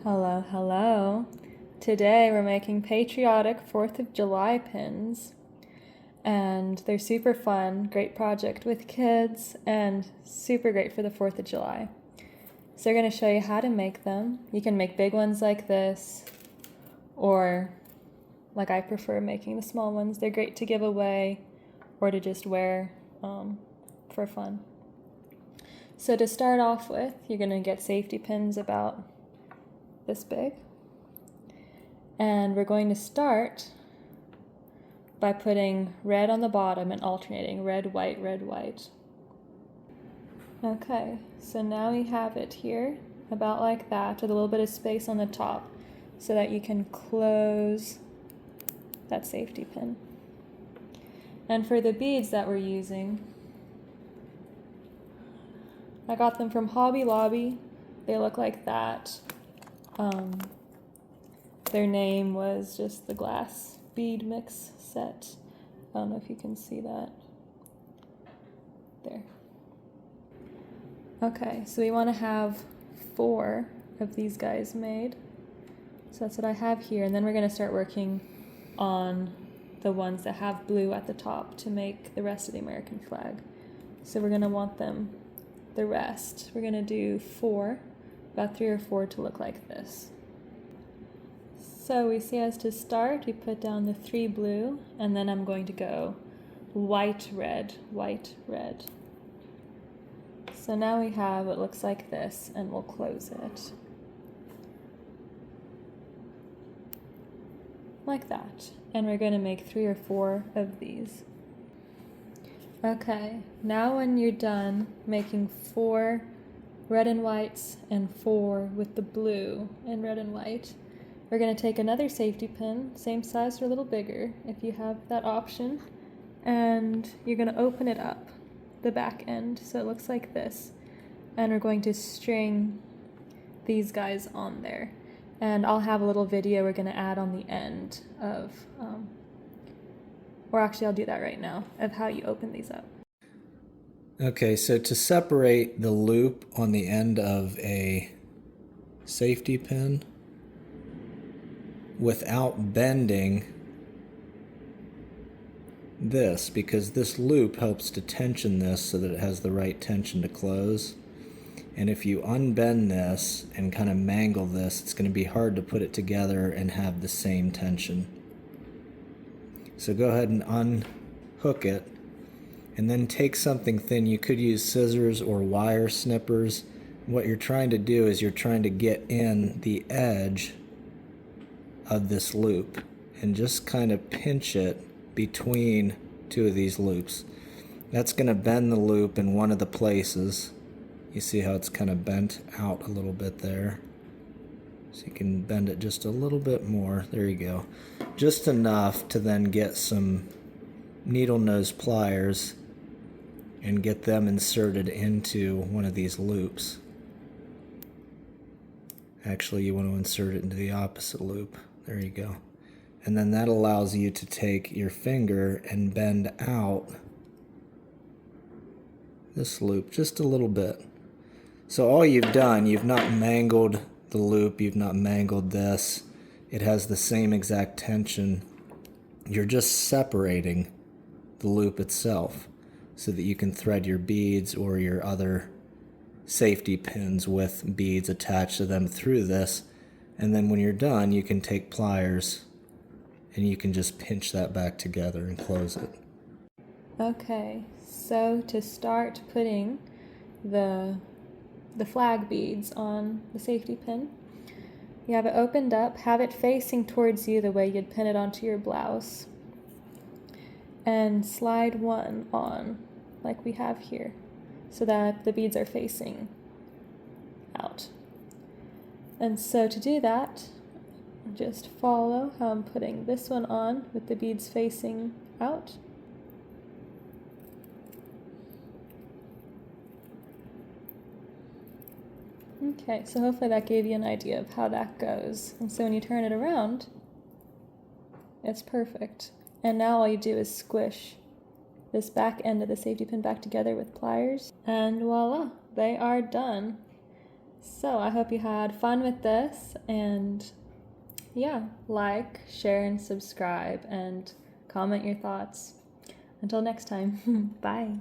Hello, hello. Today we're making patriotic 4th of July pins, and they're super fun, great project with kids, and super great for the 4th of July. So we're going to show you how to make them. You can make big ones like this, or like I prefer making the small ones. They're great to give away or to just wear for fun. So to start off with, you're going to get safety pins about this big. And we're going to start by putting red on the bottom and alternating red, white, red, white. Okay, so now we have it here, about like that, with a little bit of space on the top so that you can close that safety pin. And for the beads that we're using, I got them from Hobby Lobby. They look like that. Their name was just the glass bead mix set. I don't know if you can see that. There. Okay, so we want to have 4 of these guys made. So that's what I have here. And then we're going to start working on the ones that have blue at the top to make the rest of the American flag. So we're going to want them, the rest. We're going to do 4, about 3 or 4 to look like this. So we see as to start, we put down the 3 blue, and then I'm going to go white, red, white, red. So now we have what looks like this, and we'll close it. Like that. And we're going to make 3 or 4 of these. Okay, now when you're done making 4 red and whites and 4 with the blue and red and white, we're going to take another safety pin, same size or a little bigger if you have that option, and you're going to open it up, the back end, so it looks like this. And we're going to string these guys on there. And I'll have a little video we're going to add on the end of, or actually I'll do that right now, of how you open these up. Okay, so to separate the loop on the end of a safety pin without bending this, because this loop helps to tension this so that it has the right tension to close. And if you unbend this and kind of mangle this, it's going to be hard to put it together and have the same tension. So go ahead and unhook it, and then take something thin. You could use scissors or wire snippers. What you're trying to do is you're trying to get in the edge of this loop and just kind of pinch it between 2 of these loops. That's going to bend the loop in one of the places. You see how it's kind of bent out a little bit there. So you can bend it just a little bit more. There you go. Just enough to then get some needle nose pliers and get them inserted into one of these loops. Actually, you want to insert it into the opposite loop. There you go. And then that allows you to take your finger and bend out this loop just a little bit. So all you've done, you've not mangled the loop, you've not mangled this. It has the same exact tension. You're just separating the loop itself so that you can thread your beads or your other safety pins with beads attached to them through this. And then when you're done, you can take pliers and you can just pinch that back together and close it. Okay, so to start putting the flag beads on the safety pin, you have it opened up, have it facing towards you the way you'd pin it onto your blouse, and slide one on like we have here so that the beads are facing out. And so to do that, just follow how I'm putting this one on with the beads facing out. Okay, so hopefully that gave you an idea of how that goes. And so when you turn it around, it's perfect. And now all you do is squish this back end of the safety pin back together with pliers, and voila, they are done. So I hope you had fun with this, and yeah, like, share, and subscribe, and comment your thoughts. Until next time, bye.